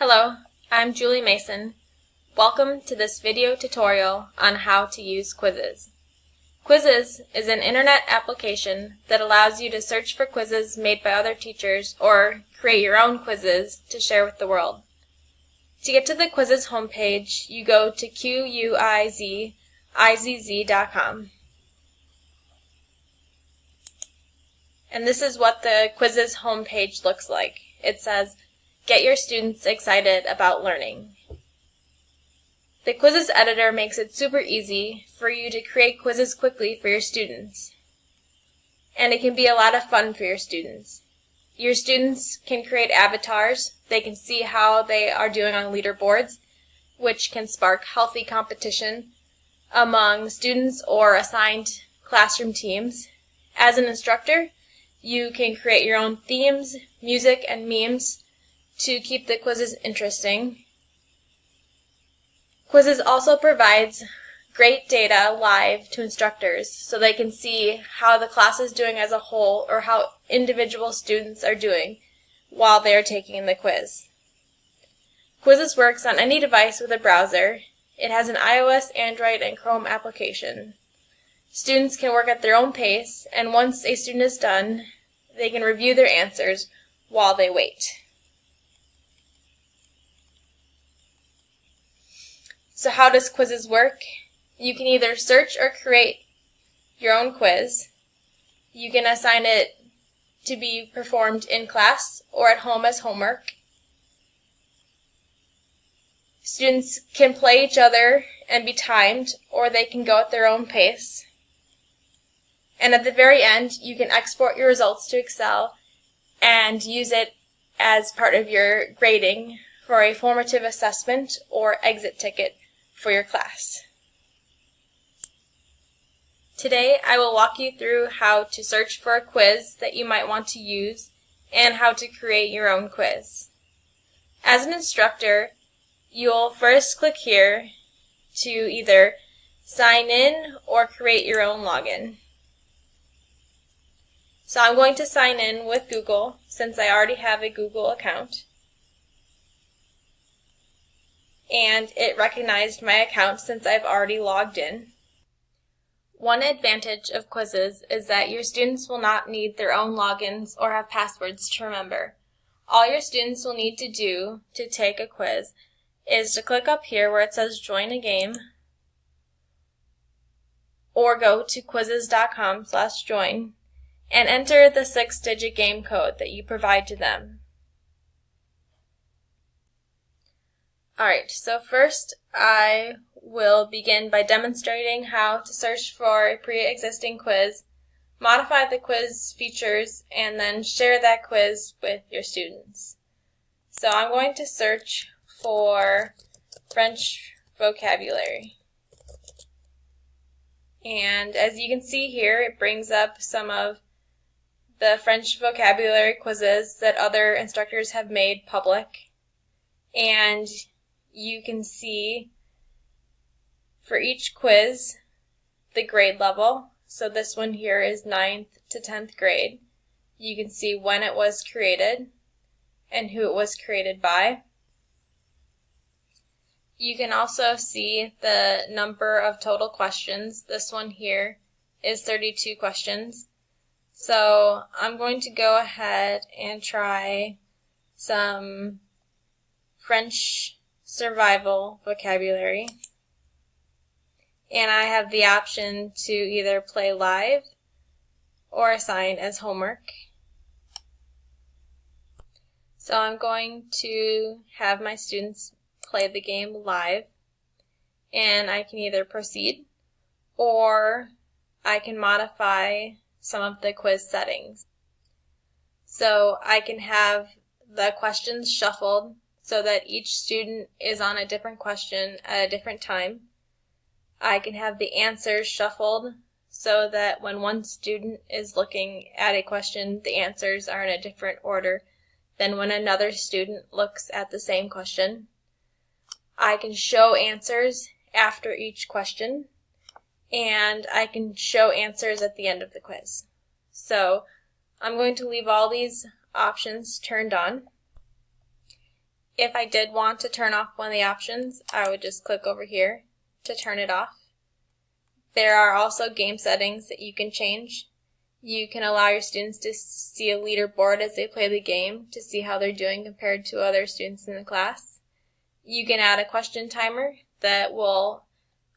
Hello, I'm Julie Mason. Welcome to this video tutorial on how to use Quizizz. Quizizz is an internet application that allows you to search for quizzes made by other teachers or create your own quizzes to share with the world. To get to the Quizizz homepage, you go to QuizizzDemo.com. And this is what the Quizizz homepage looks like. It says, "Get your students excited about learning." The Quizizz editor makes it super easy for you to create quizzes quickly for your students. And it can be a lot of fun for your students. Your students can create avatars. They can see how they are doing on leaderboards, which can spark healthy competition among students or assigned classroom teams. As an instructor, you can create your own themes, music, and memes to keep the quizzes interesting. Quizizz also provides great data live to instructors so they can see how the class is doing as a whole or how individual students are doing while they are taking the quiz. Quizizz works on any device with a browser. It has an iOS, Android, and Chrome application. Students can work at their own pace, and once a student is done, they can review their answers while they wait. So how does Quizizz work? You can either search or create your own quiz. You can assign it to be performed in class or at home as homework. Students can play each other and be timed, or they can go at their own pace. And at the very end, you can export your results to Excel and use it as part of your grading for a formative assessment or exit ticket for your class. Today, I will walk you through how to search for a quiz that you might want to use and how to create your own quiz. As an instructor, you'll first click here to either sign in or create your own login. So I'm going to sign in with Google since I already have a Google account. And it recognized my account since I've already logged in. One advantage of Quizizz is that your students will not need their own logins or have passwords to remember. All your students will need to do to take a quiz is to click up here where it says Join a Game, or go to Quizizz.com/join and enter the 6-digit game code that you provide to them. Alright, so first I will begin by demonstrating how to search for a pre-existing quiz, modify the quiz features, and then share that quiz with your students. So I'm going to search for French vocabulary. And as you can see here, it brings up some of the French vocabulary quizzes that other instructors have made public. And you can see for each quiz the grade level. So this one here is 9th to 10th grade. You can see when it was created and who it was created by. You can also see the number of total questions. This one here is 32 questions. So I'm going to go ahead and try some French survival vocabulary. And I have the option to either play live or assign as homework. So I'm going to have my students play the game live, and I can either proceed or I can modify some of the quiz settings. So I can have the questions shuffled so that each student is on a different question at a different time. I can have the answers shuffled so that when one student is looking at a question, the answers are in a different order than when another student looks at the same question. I can show answers after each question, and I can show answers at the end of the quiz. So I'm going to leave all these options turned on. If I did want to turn off one of the options, I would just click over here to turn it off. There are also game settings that you can change. You can allow your students to see a leaderboard as they play the game to see how they're doing compared to other students in the class. You can add a question timer that will,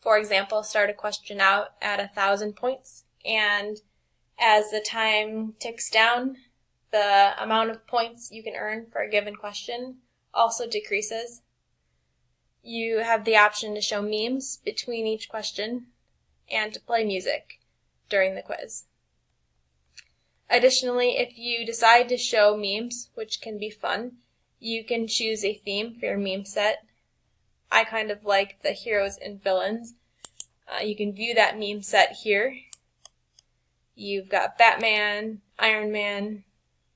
for example, start a question out at 1,000 points, and as the time ticks down, the amount of points you can earn for a given question also decreases. You have the option to show memes between each question and to play music during the quiz. Additionally, if you decide to show memes, which can be fun, you can choose a theme for your meme set. I kind of like the heroes and villains. You can view that meme set here. You've got Batman, Iron Man,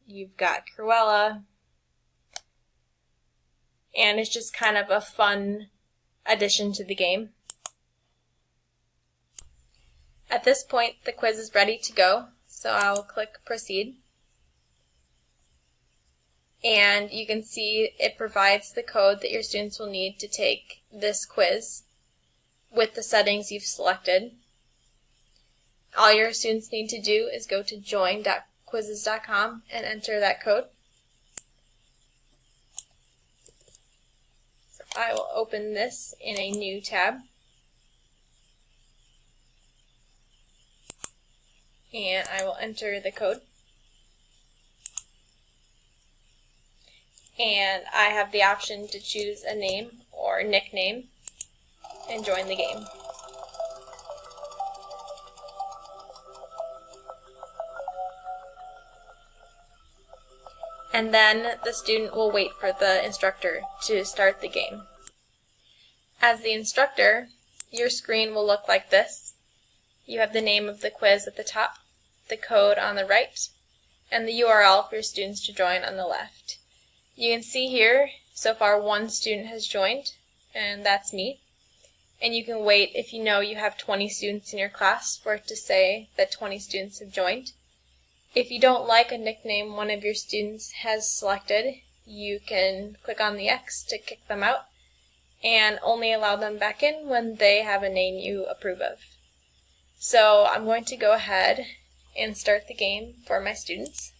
you've got Cruella, and it's just kind of a fun addition to the game. At this point, the quiz is ready to go, so I will click Proceed. And you can see it provides the code that your students will need to take this quiz with the settings you've selected. All your students need to do is go to join.quizizz.com and enter that code. So I will open this in a new tab. And I will enter the code. And I have the option to choose a name or nickname and join the game. And then the student will wait for the instructor to start the game. As the instructor, your screen will look like this. You have the name of the quiz at the top, the code on the right, and the URL for your students to join on the left. You can see here, so far one student has joined, and that's me. And you can wait if you know you have 20 students in your class for it to say that 20 students have joined. If you don't like a nickname one of your students has selected, you can click on the X to kick them out and only allow them back in when they have a name you approve of. So I'm going to go ahead and start the game for my students.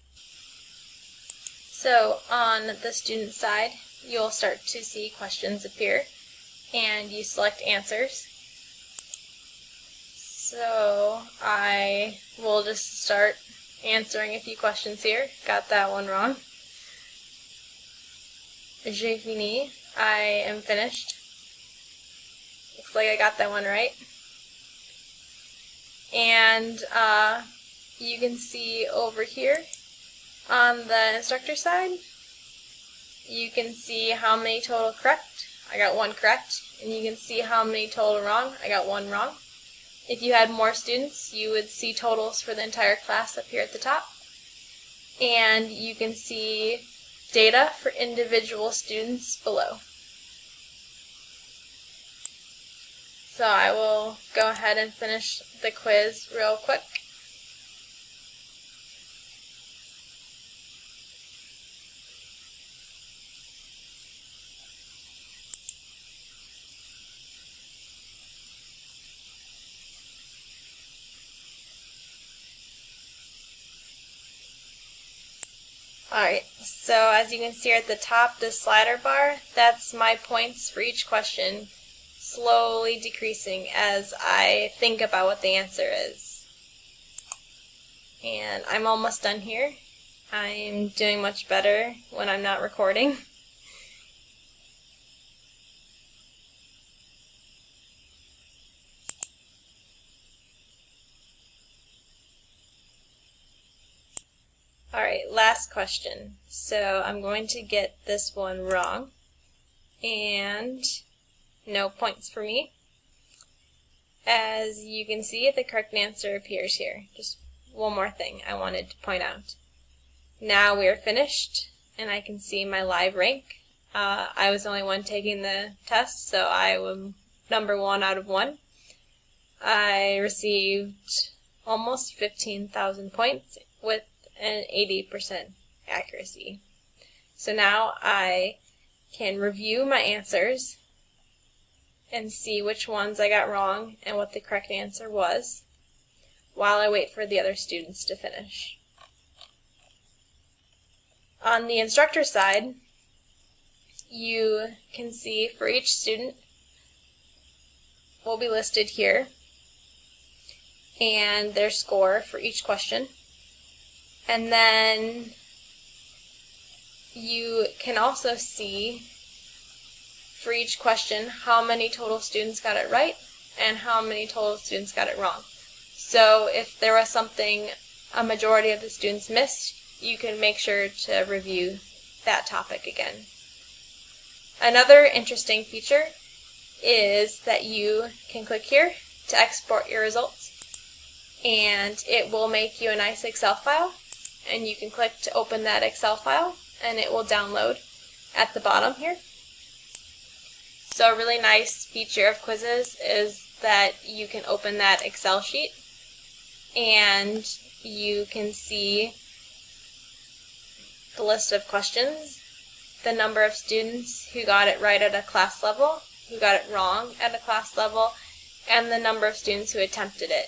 So on the student side, you'll start to see questions appear, and you select answers. So I will just start answering a few questions here. Got that one wrong. J'ai fini. I am finished. Looks like I got that one right. And you can see over here on the instructor side, you can see how many total correct. I got one correct. And you can see how many total wrong. I got one wrong. If you had more students, you would see totals for the entire class up here at the top. And you can see data for individual students below. So I will go ahead and finish the quiz real quick. Alright, so as you can see at the top, this slider bar, that's my points for each question, slowly decreasing as I think about what the answer is. And I'm almost done here. I'm doing much better when I'm not recording. Alright, last question. So I'm going to get this one wrong, and no points for me. As you can see, the correct answer appears here. Just one more thing I wanted to point out. Now we are finished, and I can see my live rank. I was the only one taking the test, so I was number 1 out of 1. I received almost 15,000 points with an 80% accuracy. So now I can review my answers and see which ones I got wrong and what the correct answer was while I wait for the other students to finish. On the instructor side, you can see for each student will be listed here and their score for each question. And then you can also see for each question how many total students got it right and how many total students got it wrong. So if there was something a majority of the students missed, you can make sure to review that topic again. Another interesting feature is that you can click here to export your results, and it will make you a nice Excel file, and you can click to open that Excel file and it will download at the bottom here. So a really nice feature of Quizizz is that you can open that Excel sheet and you can see the list of questions, the number of students who got it right at a class level, who got it wrong at a class level, and the number of students who attempted it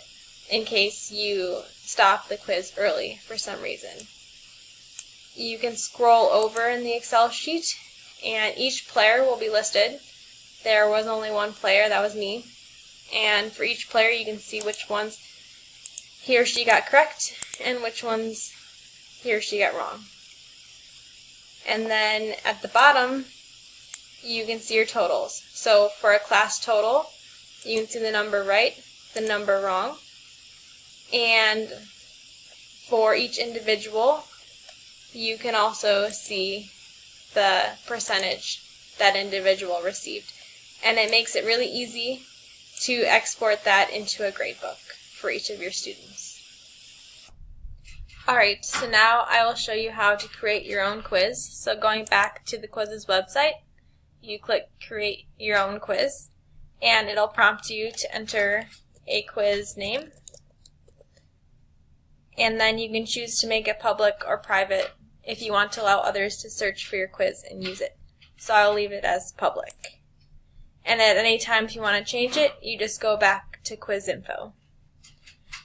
in case you stop the quiz early for some reason. You can scroll over in the Excel sheet and each player will be listed. There was only one player, that was me, and for each player you can see which ones he or she got correct and which ones he or she got wrong. And then at the bottom you can see your totals. So for a class total, you can see the number right, the number wrong, and for each individual you can also see the percentage that individual received. And it makes it really easy to export that into a gradebook for each of your students. Alright, so now I will show you how to create your own quiz. So going back to the Quizizz website, you click Create Your Own Quiz, and it'll prompt you to enter a quiz name. And then you can choose to make it public or private if you want to allow others to search for your quiz and use it. So I'll leave it as public. And at any time if you want to change it, you just go back to quiz info.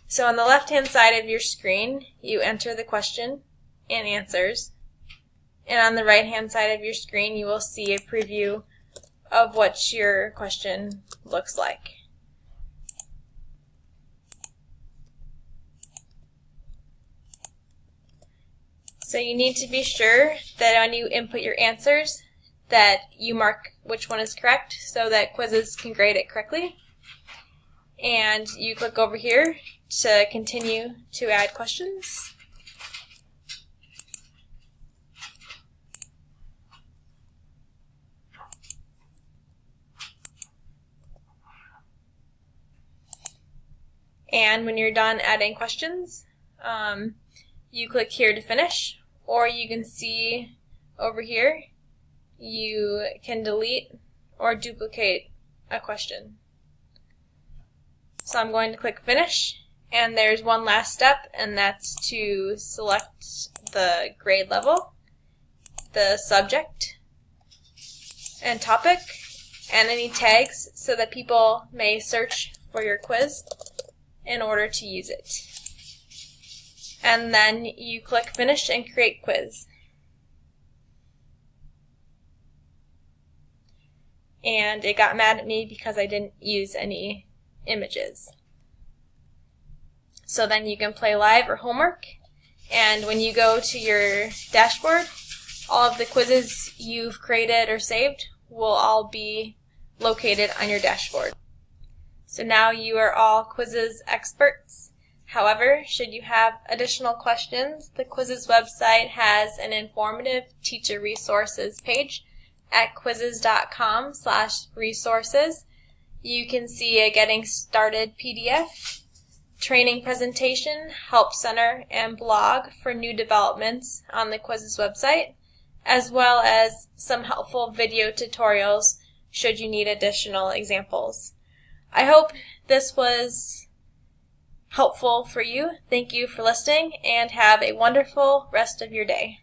So on the left-hand side of your screen, you enter the question and answers. And on the right-hand side of your screen, you will see a preview of what your question looks like. So you need to be sure that when you input your answers that you mark which one is correct so that Quizizz can grade it correctly. And you click over here to continue to add questions. And when you're done adding questions, you click here to finish, or you can see over here you can delete or duplicate a question. So I'm going to click finish, and there's one last step, and that's to select the grade level, the subject and topic, and any tags so that people may search for your quiz in order to use it. And then you click finish and create quiz. And it got mad at me because I didn't use any images. So then you can play live or homework, and when you go to your dashboard, all of the quizzes you've created or saved will all be located on your dashboard. So now you are all Quizizz experts. However, should you have additional questions, the Quizizz website has an informative teacher resources page at quizizz.com/resources. You can see a Getting Started PDF, training presentation, help center, and blog for new developments on the Quizizz website, as well as some helpful video tutorials should you need additional examples. I hope this was helpful for you. Thank you for listening, and have a wonderful rest of your day.